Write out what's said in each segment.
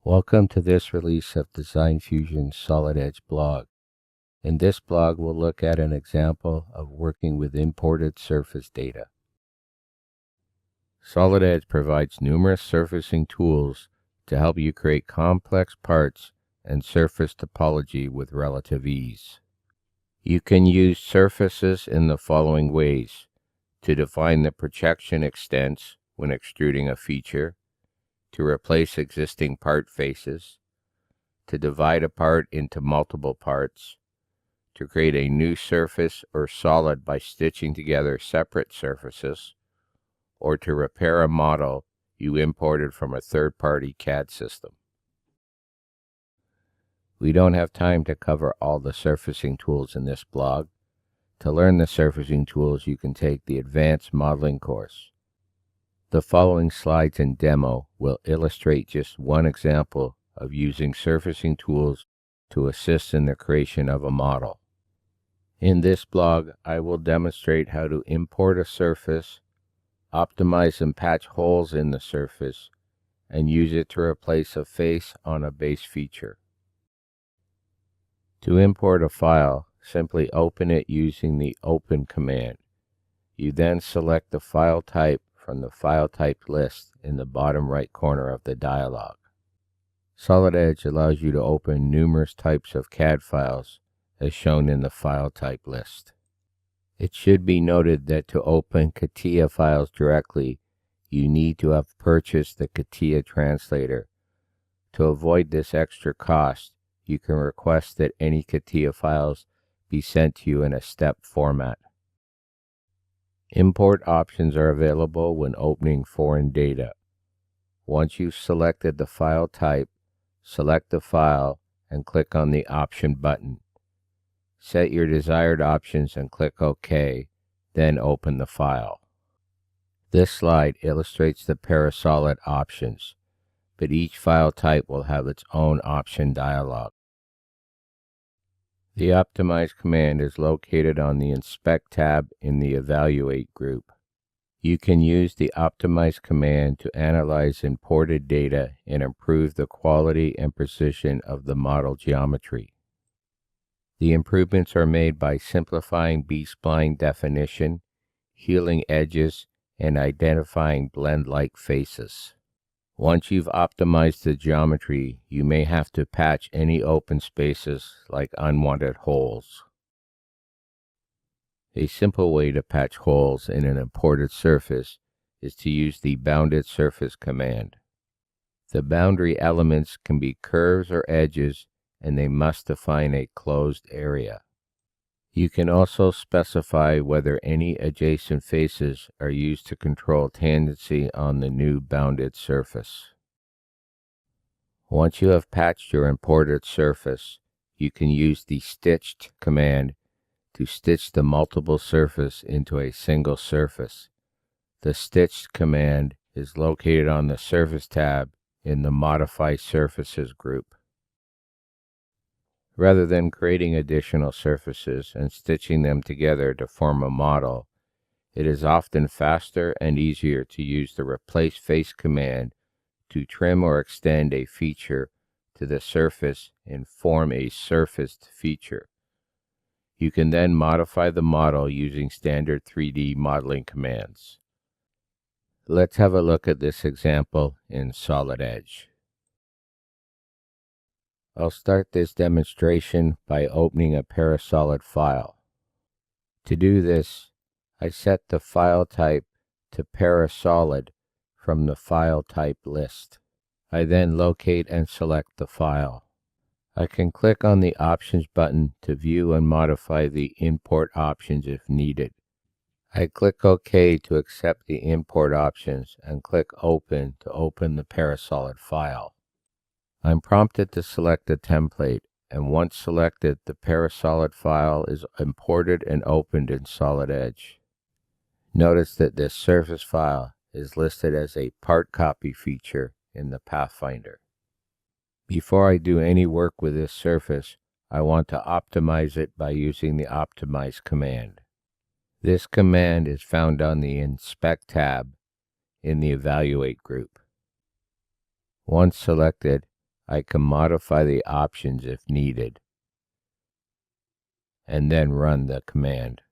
Welcome to this release of Designfusion Solid Edge blog. In this blog, we'll look at an example of working with imported surface data. Solid Edge provides numerous surfacing tools to help you create complex parts and surface topology with relative ease. You can use surfaces in the following ways: to define the projection extents when extruding a feature, to replace existing part faces, to divide a part into multiple parts, to create a new surface or solid by stitching together separate surfaces, or to repair a model you imported from a third-party CAD system. We don't have time to cover all the surfacing tools in this blog. To learn the surfacing tools, you can take the Advanced Modeling course. The following slides and demo will illustrate just one example of using surfacing tools to assist in the creation of a model. In this blog, I will demonstrate how to import a surface, optimize and patch holes in the surface, and use it to replace a face on a base feature. To import a file, simply open it using the Open command. You then select the file type from the file type list in the bottom right corner of the dialog. Solid Edge allows you to open numerous types of CAD files as shown in the file type list. It should be noted that to open CATIA files directly, you need to have purchased the CATIA translator. To avoid this extra cost, you can request that any CATIA files be sent to you in a step format. Import options are available when opening foreign data. Once you've selected the file type, select the file and click on the Option button. Set your desired options and click OK, then open the file. This slide illustrates the Parasolid options, but each file type will have its own option dialog. The Optimize command is located on the Inspect tab in the Evaluate group. You can use the Optimize command to analyze imported data and improve the quality and precision of the model geometry. The improvements are made by simplifying B-spline definition, healing edges, and identifying blend-like faces. Once you've optimized the geometry, you may have to patch any open spaces like unwanted holes. A simple way to patch holes in an imported surface is to use the Bounded Surface command. The boundary elements can be curves or edges, and they must define a closed area. You can also specify whether any adjacent faces are used to control tangency on the new bounded surface. Once you have patched your imported surface, you can use the Stitched command to stitch the multiple surface into a single surface. The Stitched command is located on the Surface tab in the Modify Surfaces group. Rather than creating additional surfaces and stitching them together to form a model, it is often faster and easier to use the Replace Face command to trim or extend a feature to the surface and form a surfaced feature. You can then modify the model using standard 3D modeling commands. Let's have a look at this example in Solid Edge. I'll start this demonstration by opening a Parasolid file. To do this, I set the file type to Parasolid from the file type list. I then locate and select the file. I can click on the Options button to view and modify the import options if needed. I click OK to accept the import options and click Open to open the Parasolid file. I'm prompted to select a template, and once selected, the Parasolid file is imported and opened in Solid Edge. Notice that this surface file is listed as a part copy feature in the Pathfinder. Before I do any work with this surface, I want to optimize it by using the Optimize command. This command is found on the Inspect tab in the Evaluate group. Once selected, I can modify the options if needed, and then run the command.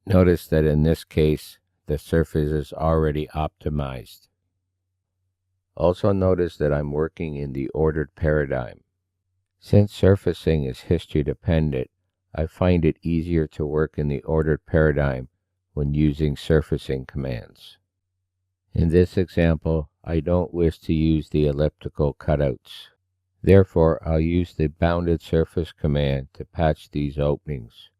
Notice that in this case, the surface is already optimized. Also notice that I'm working in the ordered paradigm. Since surfacing is history dependent, I find it easier to work in the ordered paradigm when using surfacing commands. In this example, I don't wish to use the elliptical cutouts. Therefore, I'll use the bounded surface command to patch these openings.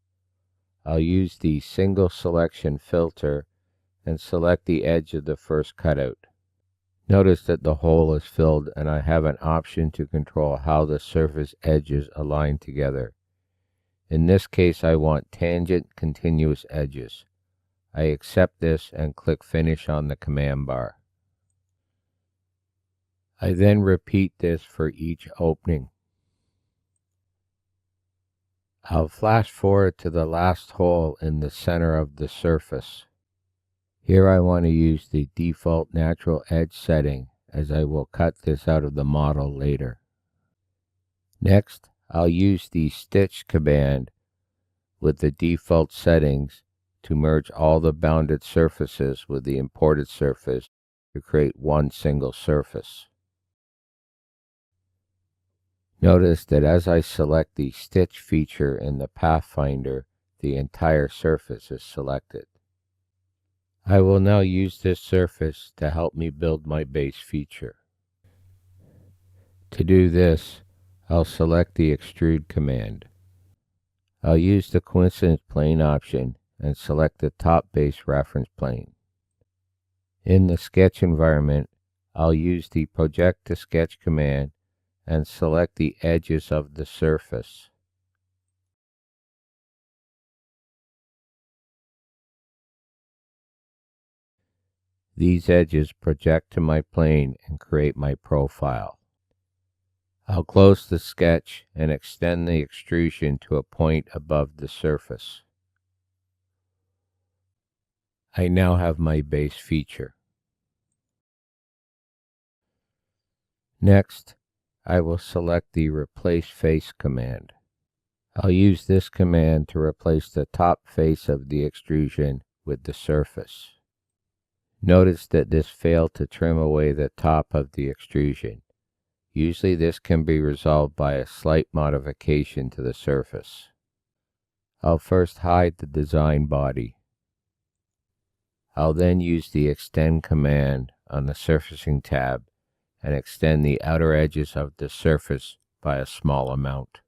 I'll use the single selection filter and select the edge of the first cutout. Notice that the hole is filled and I have an option to control how the surface edges align together. In this case, I want tangent continuous edges. I accept this and click Finish on the command bar. I then repeat this for each opening. I'll flash forward to the last hole in the center of the surface. Here I want to use the default natural edge setting, as I will cut this out of the model later. Next, I'll use the stitch command with the default settings to merge all the bounded surfaces with the imported surface to create one single surface. Notice that as I select the stitch feature in the Pathfinder, the entire surface is selected. I will now use this surface to help me build my base feature. To do this, I'll select the Extrude command. I'll use the coincidence plane option and select the top base reference plane. In the sketch environment, I'll use the Project to Sketch command and select the edges of the surface. These edges project to my plane and create my profile. I'll close the sketch and extend the extrusion to a point above the surface. I now have my base feature. Next, I will select the Replace Face command. I'll use this command to replace the top face of the extrusion with the surface. Notice that this failed to trim away the top of the extrusion. Usually this can be resolved by a slight modification to the surface. I'll first hide the design body. I'll then use the Extend command on the Surfacing tab and extend the outer edges of the surface by a small amount.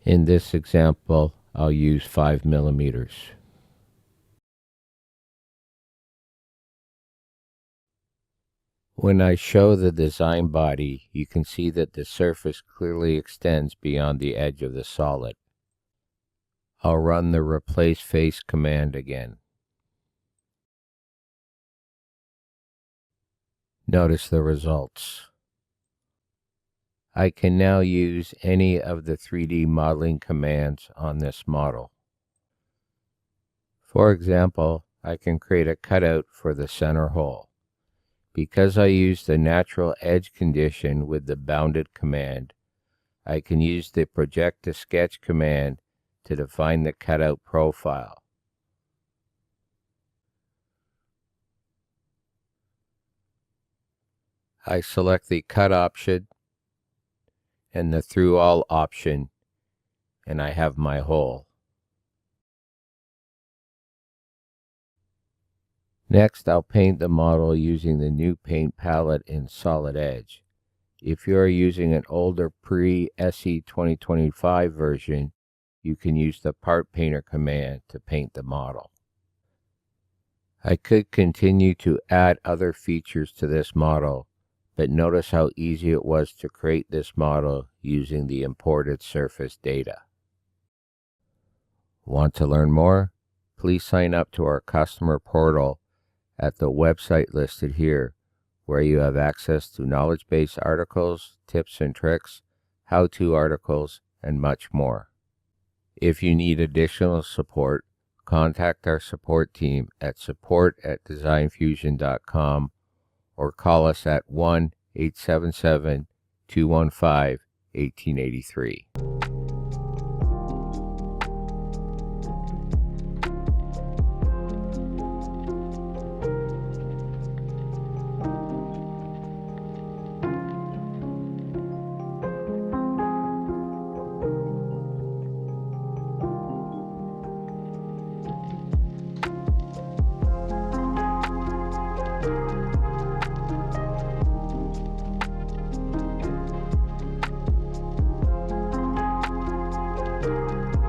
In this example, I'll use 5 millimeters. When I show the design body, you can see that the surface clearly extends beyond the edge of the solid. I'll run the Replace Face command again. Notice the results. I can now use any of the 3D modeling commands on this model. For example, I can create a cutout for the center hole. Because I used the natural edge condition with the bounded command, I can use the Project to Sketch command to define the cutout profile. I select the Cut option and the Through All option, and I have my hole. Next, I'll paint the model using the new paint palette in Solid Edge. If you are using an older pre-SE 2025 version, you can use the Part Painter command to paint the model. I could continue to add other features to this model, but notice how easy it was to create this model using the imported surface data. Want to learn more? Please sign up to our customer portal at the website listed here, where you have access to knowledge-based articles, tips and tricks, how-to articles, and much more. If you need additional support, contact our support team at support@designfusion.com or call us at 1-877-215-1883.